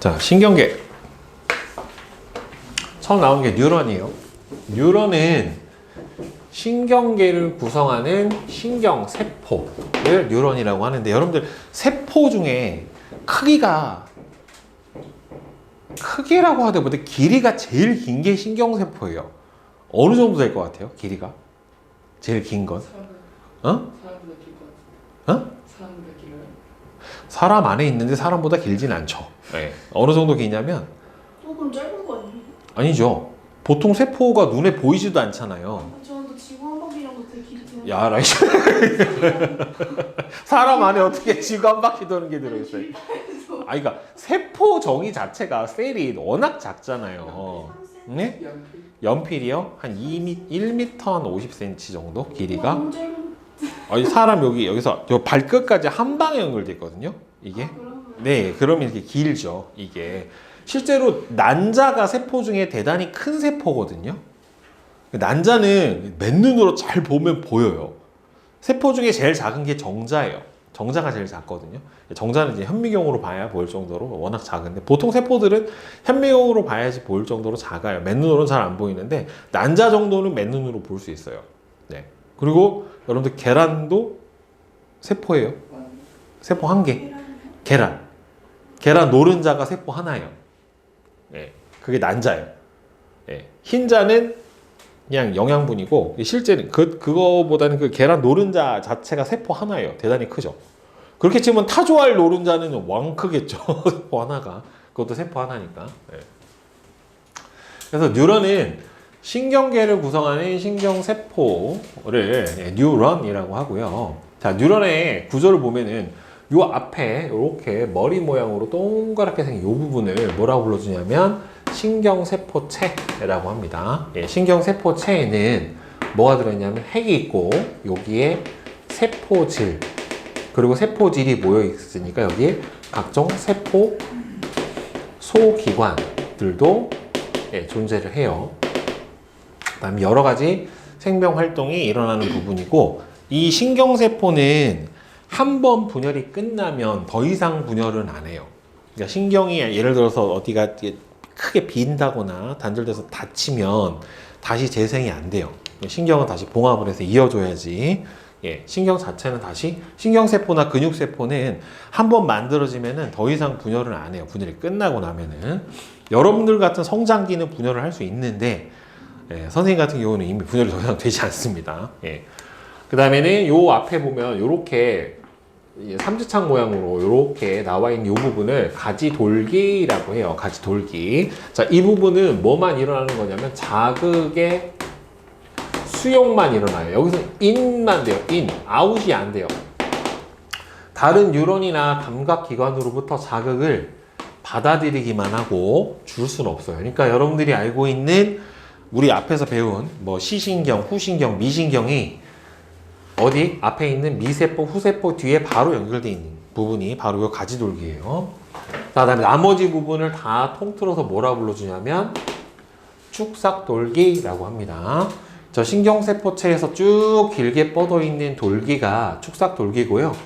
자, 신경계. 처음 나온 게 뉴런이에요. 뉴런은 신경계를 구성하는 신경세포를 뉴런이라고 하는데, 여러분들 세포 중에 크기라고 하더보다 길이가 제일 긴 게 신경세포예요. 어느 정도 될 것 같아요? 길이가? 제일 긴 건? 어? 사람보다 길 것 같은데. 어? 사람보다 길어요? 사람 안에 있는데 사람보다 길진 않죠. 네. 어느 정도 기냐면, 조금 짧은 거 아니에요? 아니죠. 보통 세포가 눈에 보이지도 않잖아요. 저는 또 지구 한 바퀴랑 되게 길이 드는 야, 라이 사람 안에 어떻게 지구 한 바퀴 도는 게 들어있어요? 아, 그러니까 세포 정의 자체가 셀이 워낙 작잖아요. 네? 연필이요? 한 1m 한 50cm 정도 길이가. 너무 짧은. 아니, 사람 여기서 발끝까지 한 방에 연결돼 있거든요. 이게. 네, 그러면 이렇게 길죠. 이게 실제로 난자가 세포 중에 대단히 큰 세포거든요. 난자는 맨눈으로 잘 보면 보여요. 세포 중에 제일 작은 게 정자예요. 정자가 제일 작거든요. 정자는 이제 현미경으로 봐야 보일 정도로 워낙 작은데, 보통 세포들은 현미경으로 봐야지 보일 정도로 작아요. 맨눈으로는 잘 안 보이는데 난자 정도는 맨눈으로 볼 수 있어요. 네. 그리고 여러분들 계란도 세포예요. 세포 한 개. 계란 노른자가 세포 하나예요. 네. 그게 난자예요. 네. 흰자는 그냥 영양분이고, 실제는 그거보다는 그 계란 노른자 자체가 세포 하나예요. 대단히 크죠. 그렇게 치면 타조알 노른자는 왕 크겠죠. 세포 하나가. 그것도 세포 하나니까. 네. 그래서 뉴런은 신경계를 구성하는 신경세포를 뉴런이라고 하고요. 자, 뉴런의 구조를 보면은 요 앞에 이렇게 머리 모양으로 동그랗게 생긴 이 부분을 뭐라고 불러주냐면 신경세포체라고 합니다. 예, 신경세포체에는 뭐가 들어있냐면 핵이 있고, 여기에 세포질, 그리고 세포질이 모여 있으니까 여기에 각종 세포 소기관들도 존재를 해요. 그다음에 여러 가지 생명 활동이 일어나는 부분이고, 이 신경세포는 한 번 분열이 끝나면 더 이상 분열은 안 해요. 그러니까 신경이 예를 들어서 어디가 크게 빈다거나 단절돼서 다치면 다시 재생이 안 돼요. 신경은 다시 봉합을 해서 이어줘야지. 예, 신경 자체는 다시, 신경세포나 근육세포는 한 번 만들어지면은 더 이상 분열을 안 해요. 분열이 끝나고 나면은. 여러분들 같은 성장기는 분열을 할 수 있는데, 예, 선생님 같은 경우는 이미 분열이 더 이상 되지 않습니다. 예. 그 다음에는 요 앞에 보면 요렇게 삼지창 모양으로 이렇게 나와 있는 이 부분을 가지돌기라고 해요. 가지돌기. 자, 이 부분은 뭐만 일어나는 거냐면 자극의 수용만 일어나요. 여기서 인만 돼요. 인, 아웃이 안 돼요. 다른 뉴런이나 감각기관으로부터 자극을 받아들이기만 하고 줄 수는 없어요. 그러니까 여러분들이 알고 있는 우리 앞에서 배운 뭐 시신경, 후신경, 미신경이 어디? 앞에 있는 미세포, 후세포 뒤에 바로 연결되어 있는 부분이 바로 이 가지돌기예요. 자, 그다음에 나머지 부분을 다 통틀어서 뭐라 불러주냐면 축삭돌기라고 합니다. 저 신경세포체에서 쭉 길게 뻗어 있는 돌기가 축삭돌기고요.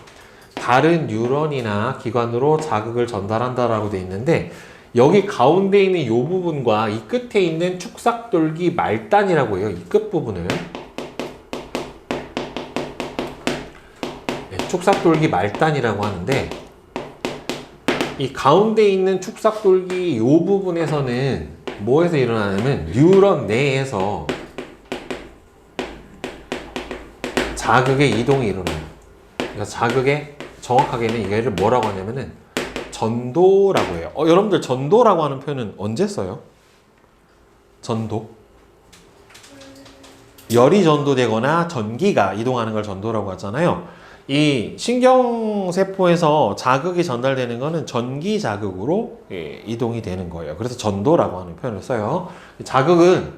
다른 뉴런이나 기관으로 자극을 전달한다라고 되어 있는데, 여기 가운데 있는 이 부분과 이 끝에 있는 축삭돌기 말단이라고 해요. 이 끝부분을. 축삭돌기 말단이라고 하는데, 이 가운데 있는 축삭돌기 이 부분에서는 뭐에서 일어나냐면 뉴런 내에서 자극의 이동이 일어나요. 그러니까 자극의, 정확하게는 이거를 뭐라고 하냐면은 전도라고 해요. 여러분들 전도라고 하는 표현은 언제 써요? 전도? 열이 전도되거나 전기가 이동하는 걸 전도라고 하잖아요. 이 신경세포에서 자극이 전달되는 거는 전기 자극으로 이동이 되는 거예요. 그래서 전도라고 하는 표현을 써요. 자극은,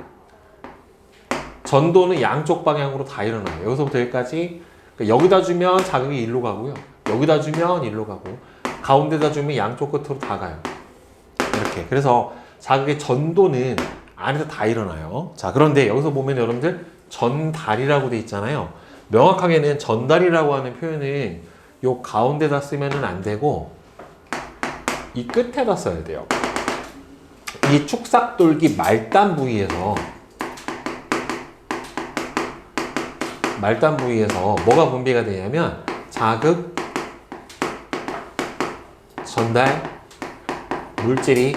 전도는 양쪽 방향으로 다 일어나요. 여기서부터 여기까지. 여기다 주면 자극이 일로 가고요. 여기다 주면 일로 가고, 가운데다 주면 양쪽 끝으로 다 가요. 이렇게. 그래서 자극의 전도는 안에서 다 일어나요. 자, 그런데 여기서 보면 여러분들 전달이라고 돼 있잖아요. 명확하게는 전달이라고 하는 표현은 요 가운데다 쓰면은 안 되고, 이 끝에다 써야 돼요. 이 축삭돌기 말단 부위에서 뭐가 분비가 되냐면 자극 전달 물질이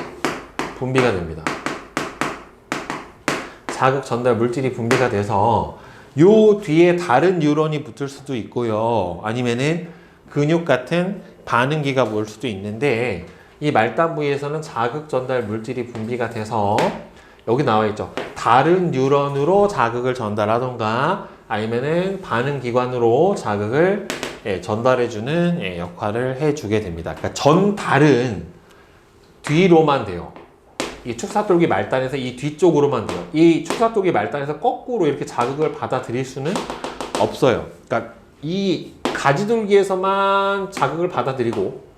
분비가 됩니다. 자극 전달 물질이 분비가 돼서 요 뒤에 다른 뉴런이 붙을 수도 있고요. 아니면은 근육 같은 반응기가 올 수도 있는데 이 말단 부위에서는 자극 전달 물질이 분비가 돼서 여기 나와 있죠. 다른 뉴런으로 자극을 전달하던가 아니면은 반응기관으로 자극을 전달해주는 역할을 해주게 됩니다. 그러니까 전달은 뒤로만 돼요. 이 축사돌기 말단에서 이 뒤쪽으로만 돼요. 이 축사돌기 말단에서 거꾸로 이렇게 자극을 받아들일 수는 없어요. 그러니까 이 가지돌기에서만 자극을 받아들이고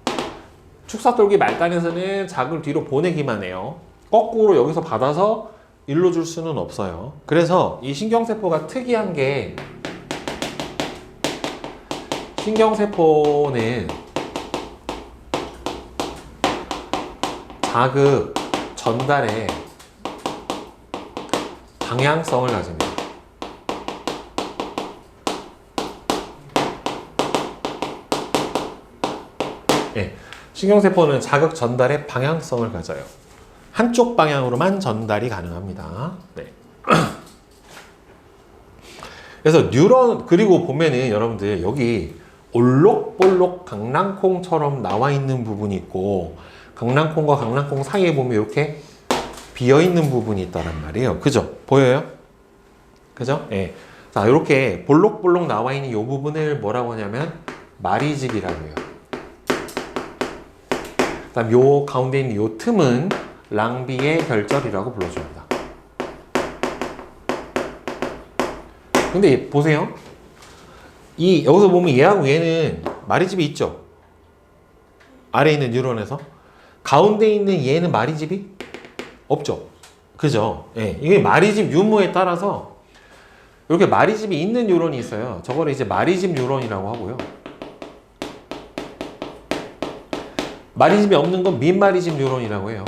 축사돌기 말단에서는 자극을 뒤로 보내기만 해요. 거꾸로 여기서 받아서 일로 줄 수는 없어요. 그래서 이 신경세포가 특이한 게 신경세포는 자극 전달에 방향성을 가집니다. 네, 신경세포는 자극 전달에 방향성을 가져요. 한쪽 방향으로만 전달이 가능합니다. 네. 그래서 뉴런, 그리고 보면은 여러분들 여기 올록볼록 강낭콩처럼 나와 있는 부분이 있고 강낭콩과 강낭콩 사이에 보면 이렇게 비어있는 부분이 있다란 말이에요. 그죠? 보여요? 그죠? 예. 자, 이렇게 볼록볼록 나와 있는 이 부분을 뭐라고 하냐면 마리집이라고 해요. 그 다음 요 가운데 있는 요 틈은 랑비의 결절이라고 불러줍니다. 근데 보세요. 여기서 보면 얘하고 얘는 마리집이 있죠? 아래에 있는 뉴런에서. 가운데 있는 얘는 마리집이 없죠? 그죠? 예. 이게 마리집 유무에 따라서 이렇게 마리집이 있는 뉴런이 있어요. 저거를 이제 마리집 뉴런이라고 하고요. 마리집이 없는 건 민마리집 뉴런이라고 해요.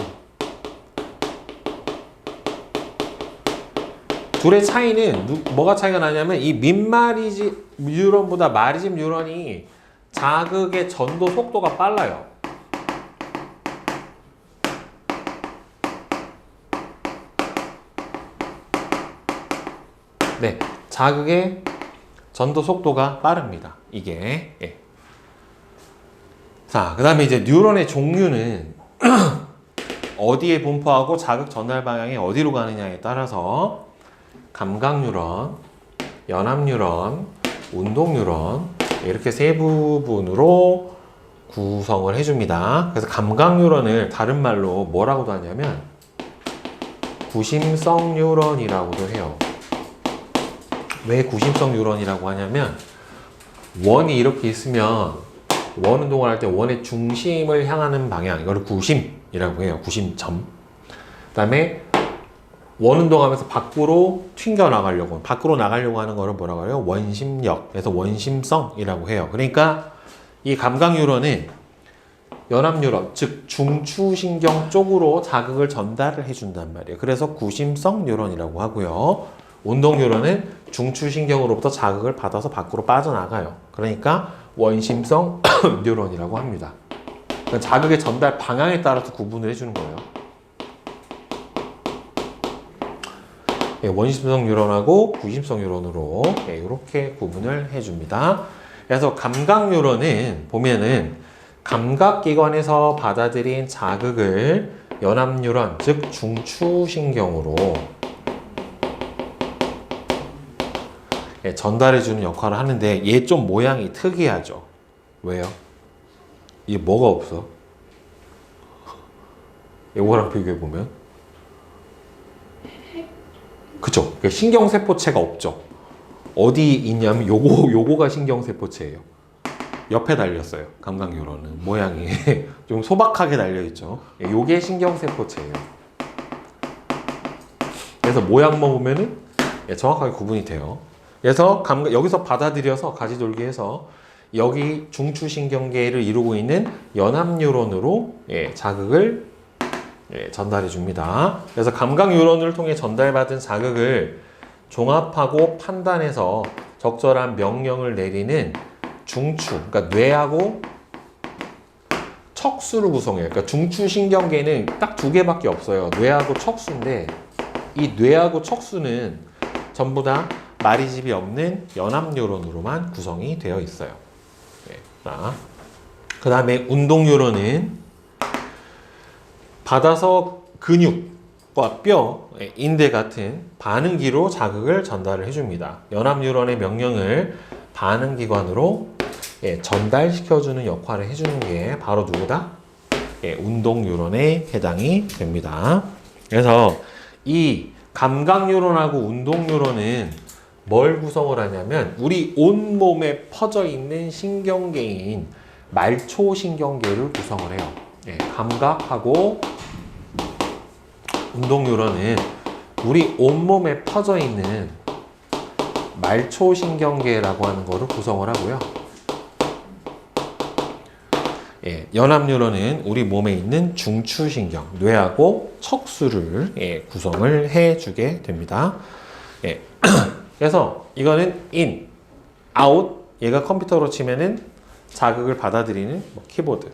둘의 차이는 뭐가 차이가 나냐면 이 민마리집 뉴런보다 마리집 뉴런이 자극의 전도 속도가 빨라요. 네, 자극의 전도 속도가 빠릅니다. 이게. 예. 자, 그 다음에 이제 뉴런의 종류는 어디에 분포하고 자극 전달 방향이 어디로 가느냐에 따라서 감각뉴런, 연합뉴런, 운동뉴런 이렇게 세 부분으로 구성을 해줍니다. 그래서 감각뉴런을 다른 말로 뭐라고도 하냐면 구심성 뉴런이라고도 해요. 왜 구심성 뉴런이라고 하냐면 원이 이렇게 있으면 원 운동을 할 때 원의 중심을 향하는 방향, 이거를 구심이라고 해요. 구심점. 그 다음에 원 운동하면서 밖으로 밖으로 나가려고 하는 거를 뭐라고 해요? 원심력. 그래서 원심성이라고 해요. 그러니까 이 감각 뉴런은 연합 뉴런, 즉 중추신경 쪽으로 자극을 전달을 해준단 말이에요. 그래서 구심성 뉴런이라고 하고요. 운동 뉴런은 중추신경으로부터 자극을 받아서 밖으로 빠져나가요. 그러니까 원심성 뉴런이라고 합니다. 그러니까 자극의 전달 방향에 따라서 구분을 해주는 거예요. 예, 원심성 뉴런하고 구심성 뉴런으로 이렇게 구분을 해줍니다. 그래서 감각 뉴런은 보면은 감각기관에서 받아들인 자극을 연합 뉴런, 즉 중추신경으로 전달해주는 역할을 하는데 얘 좀 모양이 특이하죠. 왜요? 이게 뭐가 없어? 이거랑 비교해보면 그쵸? 그러니까 신경세포체가 없죠. 어디 있냐면 요거가 신경세포체예요. 옆에 달렸어요. 감각뉴런은 모양이 좀 소박하게 달려있죠. 요게 신경세포체예요. 그래서 모양만 보면은 정확하게 구분이 돼요. 그래서 여기서 받아들여서 가지돌기해서 여기 중추신경계를 이루고 있는 연합뉴런으로 자극을 전달해 줍니다. 그래서 감각뉴런을 통해 전달받은 자극을 종합하고 판단해서 적절한 명령을 내리는 중추, 그러니까 뇌하고 척수를 구성해요. 그러니까 중추신경계는 딱 두 개밖에 없어요. 뇌하고 척수인데 이 뇌하고 척수는 전부 다 마리집이 없는 연합뉴런으로만 구성이 되어 있어요. 그 다음에 운동뉴런은 받아서 근육과 뼈, 인대 같은 반응기로 자극을 전달을 해줍니다. 연합뉴런의 명령을 반응기관으로 전달시켜주는 역할을 해주는 게 바로 누구다? 운동뉴런에 해당이 됩니다. 그래서 이 감각뉴런하고 운동뉴런은 뭘 구성을 하냐면 우리 온몸에 퍼져 있는 신경계인 말초신경계를 구성을 해요. 감각하고 운동뉴런은 우리 온몸에 퍼져 있는 말초신경계라고 하는 거를 구성을 하고요. 연합뉴런은 우리 몸에 있는 중추신경, 뇌하고 척수를 구성을 해주게 됩니다. 그래서 이거는 in, out, 얘가 컴퓨터로 치면은 자극을 받아들이는 키보드,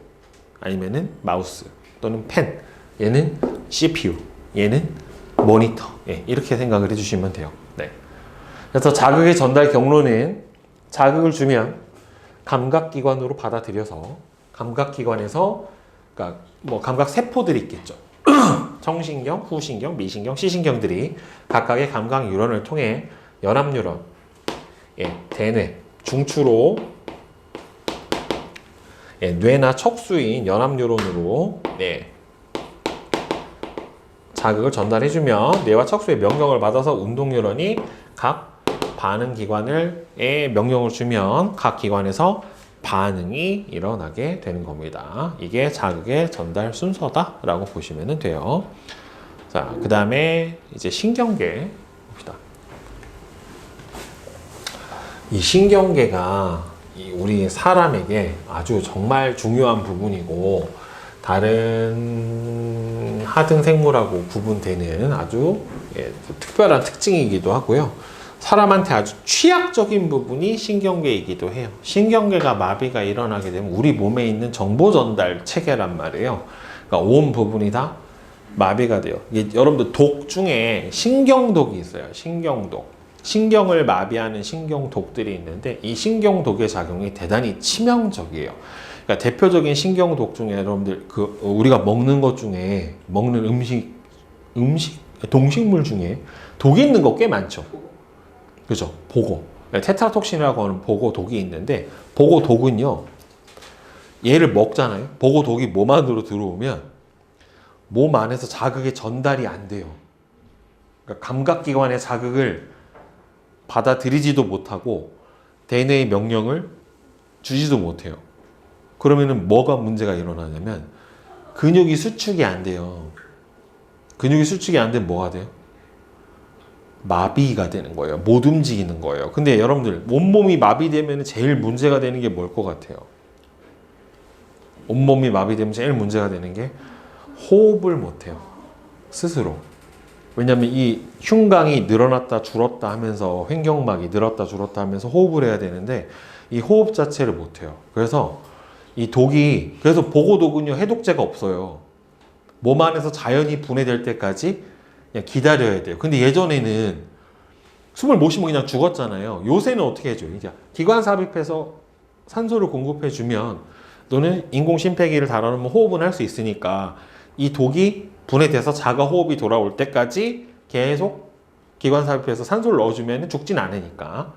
아니면은 마우스 또는 펜, 얘는 CPU, 얘는 모니터, 이렇게 생각을 해주시면 돼요. 그래서 자극의 전달 경로는 자극을 주면 감각기관으로 받아들여서 감각기관에서 그러니까 뭐 감각 세포들이 있겠죠. 청신경, 후신경, 미신경, 시신경들이 각각의 감각 뉴런을 통해 연합뉴런, 대뇌, 중추로 뇌나 척수인 연합뉴런으로 자극을 전달해주면 뇌와 척수의 명령을 받아서 운동뉴런이 각 반응기관의 명령을 주면 각 기관에서 반응이 일어나게 되는 겁니다. 이게 자극의 전달 순서다라고 보시면 돼요. 자, 그 다음에 이제 신경계 봅시다. 이 신경계가 우리 사람에게 아주 정말 중요한 부분이고 다른 하등 생물하고 구분되는 아주 특별한 특징이기도 하고요. 사람한테 아주 취약적인 부분이 신경계이기도 해요. 신경계가 마비가 일어나게 되면 우리 몸에 있는 정보 전달 체계란 말이에요. 그러니까 온 부분이 다 마비가 돼요. 이게 여러분들 독 중에 신경독이 있어요. 신경독. 신경을 마비하는 신경독들이 있는데 이 신경독의 작용이 대단히 치명적이에요. 그러니까 대표적인 신경독 중에 여러분들 우리가 먹는 것 중에 먹는 동식물 중에 독이 있는 거 꽤 많죠. 그죠? 보고. 테트라톡신이라고 하는 보고 독이 있는데 보고 독은요. 얘를 먹잖아요. 보고 독이 몸 안으로 들어오면 몸 안에서 자극이 전달이 안 돼요. 그러니까 감각기관의 자극을 받아들이지도 못하고 대뇌의 명령을 주지도 못해요. 그러면은 뭐가 문제가 일어나냐면 근육이 수축이 안 돼요. 근육이 수축이 안 되면 뭐가 돼요? 마비가 되는 거예요. 못 움직이는 거예요. 근데 여러분들 온몸이 마비되면 제일 문제가 되는 게 뭘 것 같아요? 온몸이 마비되면 제일 문제가 되는 게 호흡을 못해요. 스스로. 왜냐하면 이 흉곽이 늘어났다 줄었다 하면서 횡격막이 늘었다 줄었다 하면서 호흡을 해야 되는데 이 호흡 자체를 못해요. 그래서 이 독이 그래서 보고독은요 해독제가 없어요. 몸 안에서 자연히 분해될 때까지 그냥 기다려야 돼요. 근데 예전에는 숨을 못 쉬면 그냥 죽었잖아요. 요새는 어떻게 해줘요? 이제 기관 삽입해서 산소를 공급해주면 너는 인공심폐기를 달아놓으면 호흡은 할 수 있으니까 이 독이 분해돼서 자가 호흡이 돌아올 때까지 계속 기관 삽입해서 산소를 넣어주면 죽진 않으니까.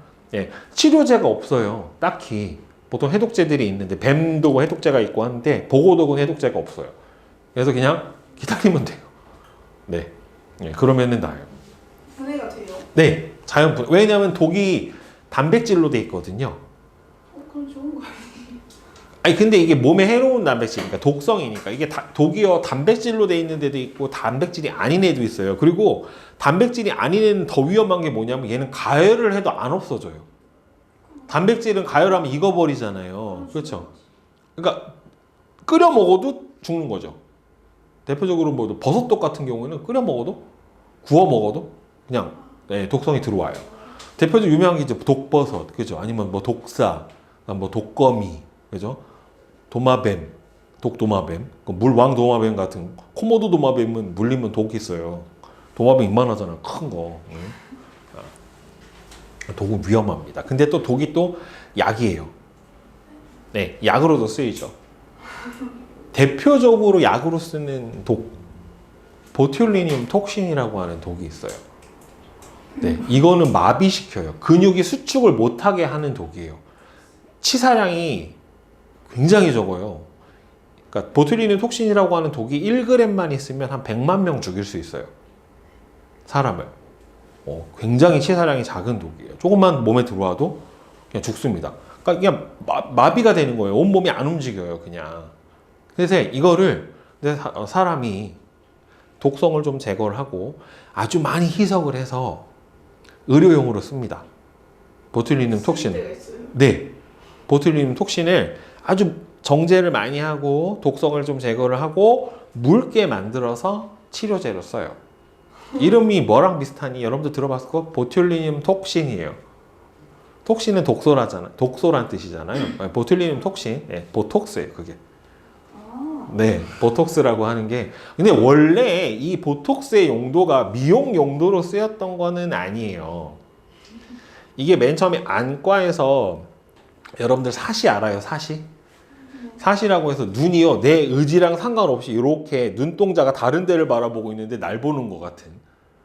치료제가 없어요. 딱히. 보통 해독제들이 있는데 뱀독은 해독제가 있고 하는데 보고독은 해독제가 없어요. 그래서 그냥 기다리면 돼요. 그러면은 나아요. 분해가 돼요? 네, 자연 분해. 왜냐하면 독이 단백질로 돼 있거든요. 그럼 좋은 거 아니에요? 아니 근데 이게 몸에 해로운 단백질이니까 독성이니까 이게 독이요 단백질로 돼 있는 데도 있고 단백질이 아닌 애도 있어요. 그리고 단백질이 아닌 애는 더 위험한 게 뭐냐면 얘는 가열을 해도 안 없어져요. 단백질은 가열하면 익어버리잖아요. 그렇죠? 그러니까 끓여 먹어도 죽는 거죠. 대표적으로 뭐 버섯떡 같은 경우에는 끓여 먹어도 구워 먹어도 그냥 네, 독성이 들어와요. 대표적으로 유명한 게 이제 독버섯, 그죠? 아니면 뭐 독사, 뭐 독거미, 그죠? 도마뱀, 독도마뱀, 물왕 도마뱀 같은 코모도 도마뱀은 물리면 독이 있어요. 도마뱀 이만하잖아, 큰 거. 응? 독은 위험합니다. 근데 또 독이 또 약이에요. 네, 약으로도 쓰이죠. 대표적으로 약으로 쓰는 독, 보툴리늄 톡신이라고 하는 독이 있어요. 네, 이거는 마비시켜요. 근육이 수축을 못하게 하는 독이에요. 치사량이 굉장히 적어요. 그러니까 보툴리늄 톡신이라고 하는 독이 1g만 있으면 한 100만 명 죽일 수 있어요. 사람을. 굉장히 치사량이 작은 독이에요. 조금만 몸에 들어와도 그냥 죽습니다. 그러니까 그냥 마비가 되는 거예요. 온몸이 안 움직여요, 그냥. 그래서 이거를 사람이 독성을 좀 제거를 하고 아주 많이 희석을 해서 의료용으로 씁니다. 보툴리늄 톡신. 때가 있어요? 네. 보툴리늄 톡신을 아주 정제를 많이 하고 독성을 좀 제거를 하고 묽게 만들어서 치료제로 써요. 이름이 뭐랑 비슷하니? 여러분들 들어봤을 거? 보툴리늄 톡신이에요. 톡신은 독소란 뜻이잖아요. 보툴리늄 톡신, 네, 보톡스예요, 그게. 네, 보톡스라고 하는 게. 근데 원래 이 보톡스의 용도가 미용 용도로 쓰였던 거는 아니에요. 이게 맨 처음에 안과에서 여러분들 사시 알아요? 사시? 사시라고 해서 눈이요, 내 의지랑 상관없이 이렇게 눈동자가 다른 데를 바라보고 있는데 날 보는 것 같은.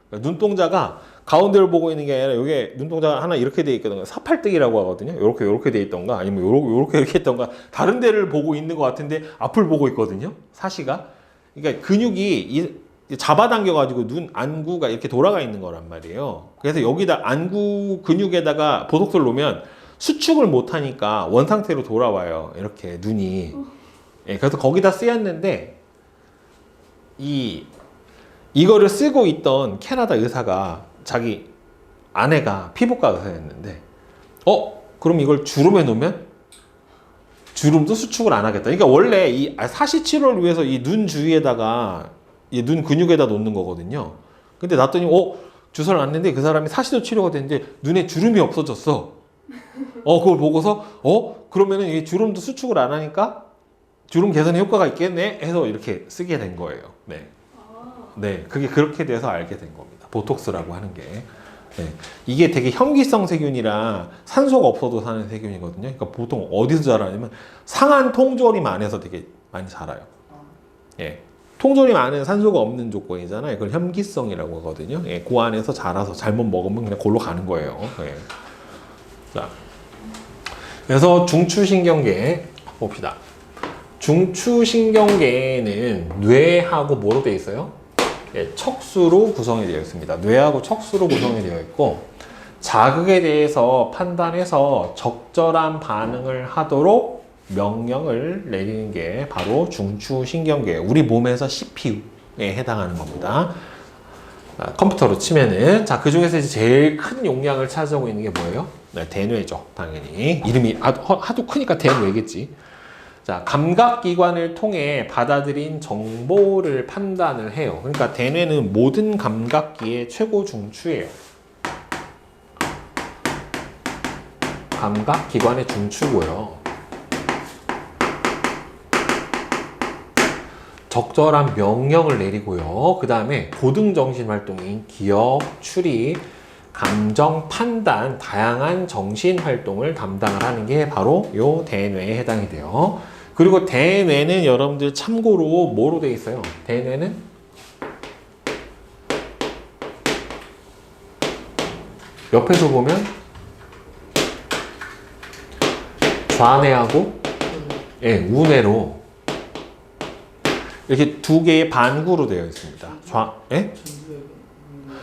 그러니까 눈동자가 가운데를 보고 있는 게 아니라 여기 눈동자가 하나 이렇게 돼 있거든요. 사팔뜨기라고 하거든요. 이렇게 돼 있던가 아니면 이렇게 있던가 다른 데를 보고 있는 것 같은데 앞을 보고 있거든요. 사시가. 그러니까 근육이 잡아당겨 가지고 눈 안구가 이렇게 돌아가 있는 거란 말이에요. 그래서 여기다 안구 근육에다가 보톡스를 놓으면 수축을 못 하니까 원 상태로 돌아와요. 이렇게 눈이. 예, 그래서 거기다 쓰였는데 이거를 쓰고 있던 캐나다 의사가 자기 아내가 피부과 의사였는데 그럼 이걸 주름에 놓으면 주름도 수축을 안 하겠다. 그러니까 원래 이 사시 치료를 위해서 이 눈 주위에다가 이 눈 근육에다 놓는 거거든요. 근데 놨더니 주사를 놨는데 그 사람이 사시도 치료가 됐는데 눈에 주름이 없어졌어. 그걸 보고서 그러면은 이 주름도 수축을 안 하니까 주름 개선에 효과가 있겠네 해서 이렇게 쓰게 된 거예요. 네. 네, 그게 그렇게 돼서 알게 된 겁니다. 보톡스라고 하는 게. 네. 이게 되게 현기성 세균이라 산소가 없어도 사는 세균이거든요. 그러니까 보통 어디서 자라냐면 상한 통조림 안에서 되게 많이 자라요. 예. 통조림 안에는 산소가 없는 조건이잖아요. 그걸 현기성이라고 하거든요. 예. 그 안에서 자라서 잘못 먹으면 그냥 골로 가는 거예요. 예. 자, 그래서 중추신경계 봅시다. 중추신경계에는 뇌하고 뭐로 되어 있어요? 예, 척수로 구성이 되어 있습니다. 뇌하고 척수로 구성이 되어 있고 자극에 대해서 판단해서 적절한 반응을 하도록 명령을 내리는 게 바로 중추신경계, 우리 몸에서 CPU에 해당하는 겁니다. 컴퓨터로 치면은 그 중에서 이제 제일 큰 용량을 차지하고 있는 게 뭐예요? 네, 대뇌죠, 당연히. 이름이 하도 크니까 대뇌겠지. 자, 감각기관을 통해 받아들인 정보를 판단을 해요. 그러니까 대뇌는 모든 감각기의 최고 중추예요. 감각기관의 중추고요. 적절한 명령을 내리고요. 그 다음에 고등정신 활동인 기억, 추리, 감정, 판단, 다양한 정신 활동을 담당을 하는 게 바로 요 대뇌에 해당이 돼요. 그리고 대뇌는 여러분들 참고로 뭐로 되어 있어요? 대뇌는 옆에서 보면 좌뇌하고 우뇌로 이렇게 두 개의 반구로 되어 있습니다.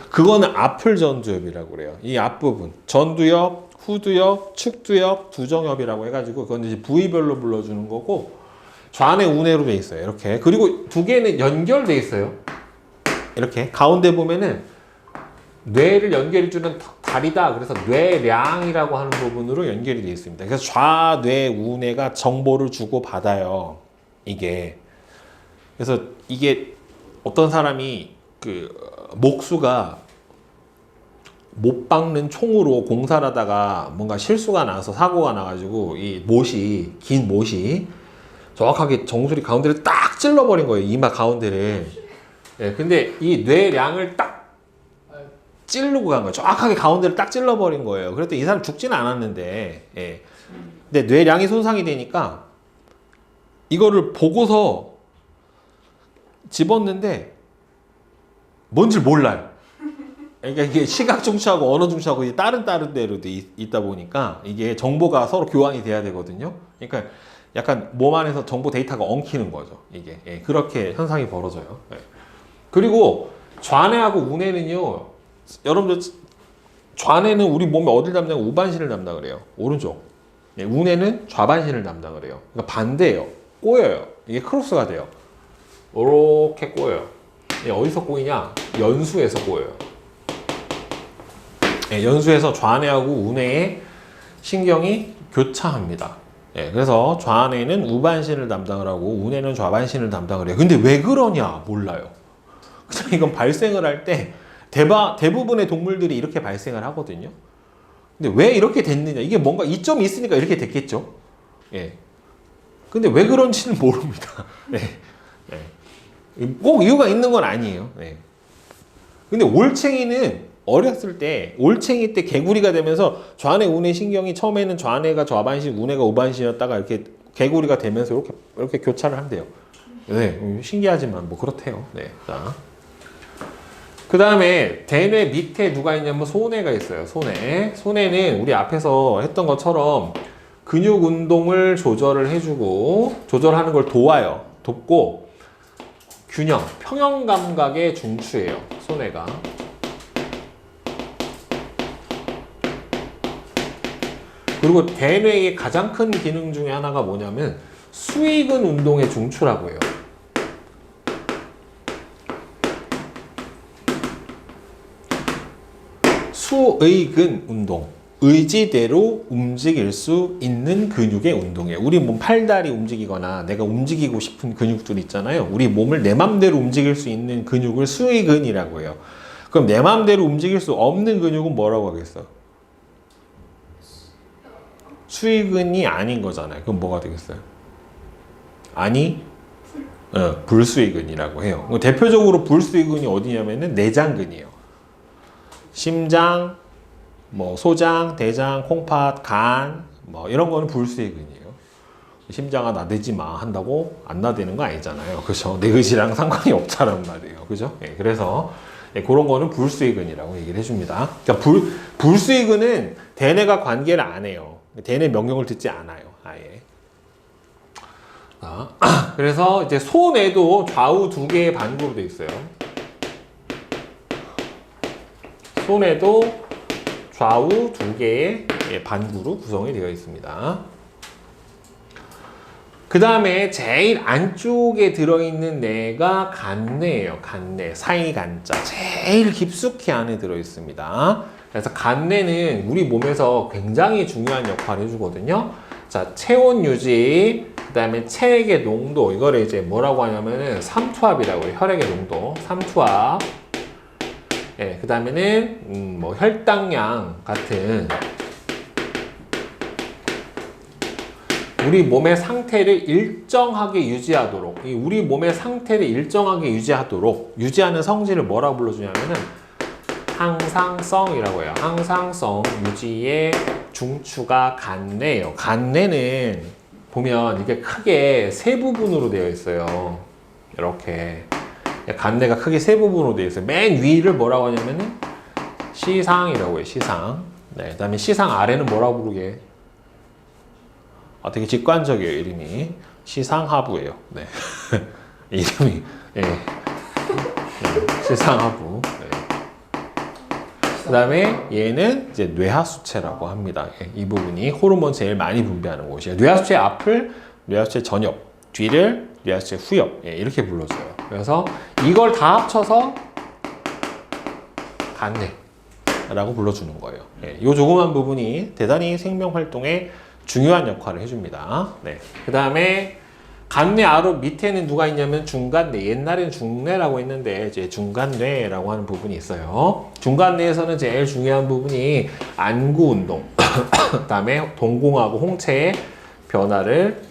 그거는 앞을 전두엽이라고 그래요. 이 앞부분 전두엽, 후두엽, 측두엽, 두정엽이라고 해가지고 그건 이제 부위별로 불러주는 거고 좌뇌, 우뇌로 돼 있어요. 이렇게. 그리고 두 개는 연결돼 있어요. 이렇게 가운데 보면은 뇌를 연결해주는 다리다. 그래서 뇌량이라고 하는 부분으로 연결이 되어 있습니다. 그래서 좌뇌, 우뇌가 정보를 주고 받아요. 이게. 그래서 이게 어떤 사람이 목수가 못 박는 총으로 공사를 하다가 뭔가 실수가 나서 사고가 나가지고 긴 못이 정확하게 정수리 가운데를 딱 찔러버린 거예요. 이마 가운데를. 예, 근데 이 뇌량을 딱 찌르고 간 거예요. 정확하게 가운데를 딱 찔러버린 거예요. 그랬더니 이 사람 죽지는 않았는데, 예. 근데 뇌량이 손상이 되니까 이거를 보고서 집었는데 뭔지 몰라요. 그러니까 이게 시각 중추하고 언어 중추하고 다른 데로 있다 보니까 이게 정보가 서로 교환이 돼야 되거든요. 그러니까 약간 몸 안에서 정보 데이터가 엉키는 거죠. 이게. 예, 그렇게 현상이 벌어져요. 예. 그리고 좌뇌하고 우뇌는요. 여러분들 좌뇌는 우리 몸에 어딜 담당해요? 우반신을 담당을 해요. 오른쪽. 예, 우뇌는 좌반신을 담당을 해요. 그러니까 반대예요. 꼬여요. 이게 크로스가 돼요. 이렇게 꼬여요. 예, 어디서 꼬이냐? 연수에서 꼬여요. 예, 연수에서 좌뇌하고 우뇌의 신경이 교차합니다. 예, 그래서 좌뇌는 우반신을 담당을 하고 우뇌는 좌반신을 담당을 해요. 근데 왜 그러냐? 몰라요. 그냥 이건 발생을 할 때 대부분의 동물들이 이렇게 발생을 하거든요. 근데 왜 이렇게 됐느냐? 이게 뭔가 이점이 있으니까 이렇게 됐겠죠. 예. 근데 왜 그런지는 모릅니다. 네. 네. 꼭 이유가 있는 건 아니에요. 네. 근데 올챙이는 어렸을 때, 올챙이 때 개구리가 되면서 좌뇌, 우뇌 신경이 처음에는 좌뇌가 좌반신, 우뇌가 우반신이었다가 이렇게 개구리가 되면서 이렇게 교차를 한대요. 네. 신기하지만 뭐 그렇대요. 네. 자. 그 다음에 대뇌 밑에 누가 있냐면 소뇌가 있어요. 소뇌는 우리 앞에서 했던 것처럼 근육 운동을 조절을 해주고 조절하는 걸 도와요. 돕고 균형, 평형 감각의 중추예요. 소뇌가. 그리고 대뇌의 가장 큰 기능 중에 하나가 뭐냐면 수익은 운동의 중추라고 해요. 수의근 운동, 의지대로 움직일 수 있는 근육의 운동이에요. 우리 몸 팔다리 움직이거나 내가 움직이고 싶은 근육들 있잖아요. 우리 몸을 내 맘대로 움직일 수 있는 근육을 수의근이라고 해요. 그럼 내 맘대로 움직일 수 없는 근육은 뭐라고 하겠어? 수의근이 아닌 거잖아요. 그럼 뭐가 되겠어요? 불수의근이라고 해요. 대표적으로 불수의근이 어디냐면은 내장근이에요. 심장, 뭐 소장, 대장, 콩팥, 간, 뭐 이런 거는 불수의근이에요. 심장아 나대지 마 한다고 안 나대는 거 아니잖아요. 그죠? 내 의지랑 상관이 없다는 말이에요. 그죠? 예, 그래서 그런 거는 불수의근이라고 얘기를 해줍니다. 그러니까 불수의근은 대뇌가 관계를 안 해요. 대뇌 명령을 듣지 않아요. 아예. 그래서 이제 소뇌도 좌우 두 개의 반구로 되어 있어요. 소뇌도 좌우 두 개의 반구로 구성이 되어 있습니다. 그 다음에 제일 안쪽에 들어있는 뇌가 간뇌예요. 간뇌, 사이간자. 제일 깊숙이 안에 들어있습니다. 그래서 간뇌는 우리 몸에서 굉장히 중요한 역할을 해주거든요. 자, 체온 유지, 그 다음에 체액의 농도, 이거를 이제 뭐라고 하냐면은 삼투압이라고 해요. 혈액의 농도, 삼투압. 예, 그 다음에는 뭐 혈당량 같은 우리 몸의 상태를 일정하게 유지하도록, 우리 몸의 상태를 일정하게 유지하는 성질을 뭐라고 불러주냐면은 항상성이라고 해요. 항상성 유지의 중추가 간뇌예요. 간뇌는 보면 이게 크게 세 부분으로 되어 있어요. 이렇게 간뇌가 크게 세 부분으로 되어 있어요. 맨 위를 뭐라고 하냐면은 시상이라고 해요. 시상. 네, 그다음에 시상 아래는 뭐라고 부르게? 되게 직관적이에요. 이름이 시상하부예요. 네. 이름이 시상하부. 그 다음에 얘는 이제 뇌하수체라고 합니다. 이 부분이 호르몬 제일 많이 분비하는 곳이에요. 뇌하수체 앞을 뇌하수체 전엽, 뒤를 뇌하수체 후엽, 이렇게 불러줘요. 그래서 이걸 다 합쳐서 간뇌. 라고 불러주는 거예요. 예, 이 조그만 부분이 대단히 생명 활동에 중요한 역할을 해줍니다. 네. 그 다음에 간뇌 아로 밑에는 누가 있냐면 중간뇌. 옛날엔 중뇌라고 했는데 이제 중간뇌라고 하는 부분이 있어요. 중간뇌에서는 제일 중요한 부분이 안구 운동, 그다음에 동공하고 홍채의 변화를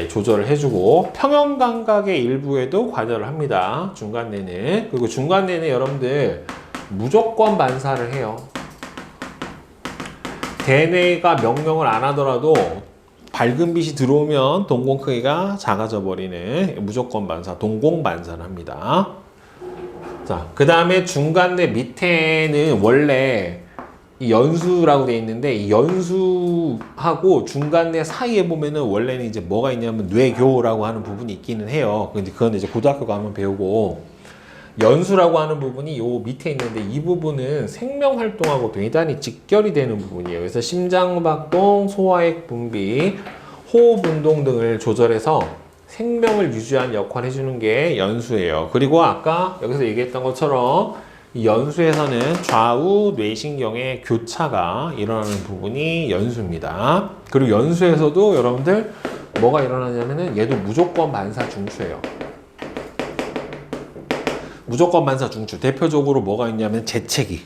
조절을 해주고 평형 감각의 일부에도 관여를 합니다. 중간뇌는. 그리고 중간뇌는 여러분들 무조건 반사를 해요. 대뇌가 명령을 안 하더라도 밝은 빛이 들어오면 동공 크기가 작아져 버리는 무조건 반사, 동공 반사를 합니다. 자, 그 다음에 중간뇌 밑에는 원래 이 연수라고 되어 있는데 이 연수하고 중간뇌 사이에 보면은 원래는 이제 뭐가 있냐면 뇌교라고 하는 부분이 있기는 해요. 근데 그건 이제 고등학교 가면 배우고 연수라고 하는 부분이 요 밑에 있는데 이 부분은 생명 활동하고 대단히 직결이 되는 부분이에요. 그래서 심장박동, 소화액 분비, 호흡 운동 등을 조절해서 생명을 유지하는 역할을 해주는 게 연수예요. 그리고 아까 여기서 얘기했던 것처럼 이 연수에서는 좌우 뇌신경의 교차가 일어나는 부분이 연수입니다. 그리고 연수에서도 여러분들 뭐가 일어나냐면은 얘도 무조건 반사 중추예요. 무조건 반사 중추. 대표적으로 뭐가 있냐면 재채기.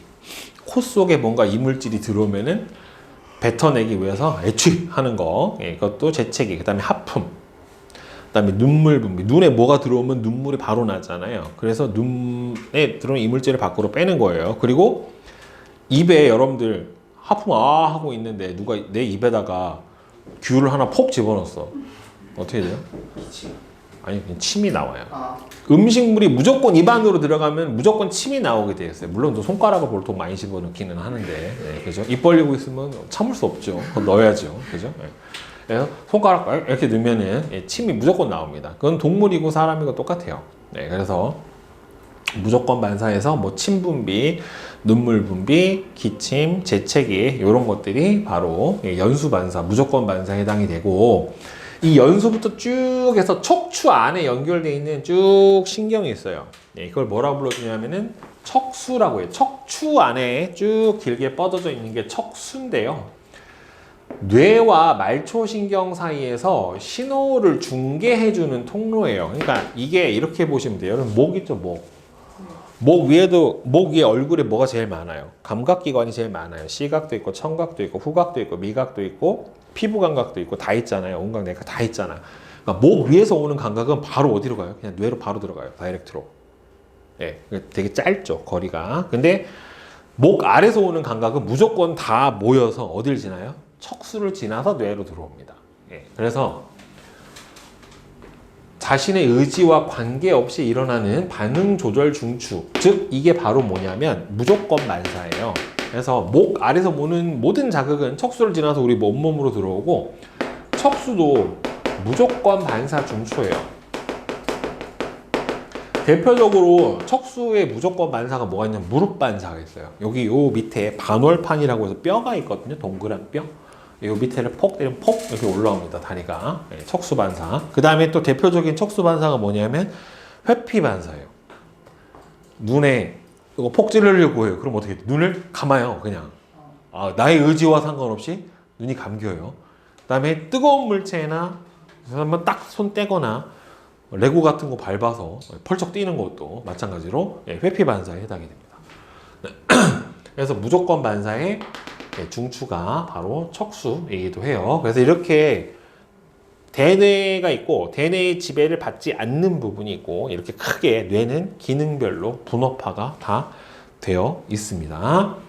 코 속에 뭔가 이물질이 들어오면은 뱉어내기 위해서 애취하는 거. 이것도 재채기. 그 다음에 하품. 그 다음에 눈물 분비. 눈에 뭐가 들어오면 눈물이 바로 나잖아요. 그래서 눈에 들어온 이물질을 밖으로 빼는 거예요. 그리고 입에 여러분들 하품 하고 있는데 누가 내 입에다가 귤을 하나 폭 집어넣었어. 어떻게 돼요? 아니 그냥 침이 나와요. 음식물이 무조건 입 안으로 들어가면 무조건 침이 나오게 되어 있어요. 물론 또 손가락을 보통 많이 집어넣기는 하는데, 네, 그죠? 입 벌리고 있으면 참을 수 없죠. 그거 넣어야죠, 그죠? 네. 그래서 손가락 이렇게 넣으면은 침이 무조건 나옵니다. 그건 동물이고 사람이고 똑같아요. 네, 그래서 무조건 반사해서 뭐 침 분비, 눈물 분비, 기침, 재채기 이런 것들이 바로 연수 반사, 무조건 반사에 해당이 되고. 이 연수부터 쭉 해서 척추 안에 연결되어 있는 쭉 신경이 있어요. 이걸 뭐라고 불러주냐면은 척수라고 해요. 척추 안에 쭉 길게 뻗어져 있는 게 척수인데요. 뇌와 말초신경 사이에서 신호를 중계해주는 통로예요. 그러니까 이게 이렇게 보시면 돼요. 여러분 목 있죠, 목. 목 위에 얼굴에 뭐가 제일 많아요? 감각기관이 제일 많아요. 시각도 있고, 청각도 있고, 후각도 있고, 미각도 있고, 피부 감각도 있고, 다 있잖아요. 온갖 내가 다 있잖아. 그러니까 목 위에서 오는 감각은 바로 어디로 가요? 그냥 뇌로 바로 들어가요. 다이렉트로. 예, 되게 짧죠, 거리가. 근데 목 아래서 오는 감각은 무조건 다 모여서 어딜 지나요? 척수를 지나서 뇌로 들어옵니다. 예, 그래서 자신의 의지와 관계없이 일어나는 반응 조절 중추, 즉 이게 바로 뭐냐면 무조건 반사예요. 그래서 목 아래서 오는 모든 자극은 척수를 지나서 우리 온몸으로 들어오고 척수도 무조건 반사 중추예요. 대표적으로 척수의 무조건 반사가 뭐가 있냐면 무릎 반사가 있어요. 여기 요 밑에 반월판이라고 해서 뼈가 있거든요. 동그란 뼈. 요 밑에를 폭 때리면 폭 이렇게 올라옵니다. 다리가. 척수 반사. 그 다음에 또 대표적인 척수 반사가 뭐냐면 회피 반사예요. 눈에 이거 폭 찌르려고 해요. 그럼 어떻게 돼? 눈을 감아요. 그냥. 나의 의지와 상관없이 눈이 감겨요. 그 다음에 뜨거운 물체나 한번 딱 손 떼거나 레고 같은 거 밟아서 펄쩍 뛰는 것도 마찬가지로 회피 반사에 해당이 됩니다. 그래서 무조건 반사의 중추가 바로 척수이기도 해요. 그래서 이렇게 대뇌가 있고 대뇌의 지배를 받지 않는 부분이 있고 이렇게 크게 뇌는 기능별로 분업화가 다 되어 있습니다.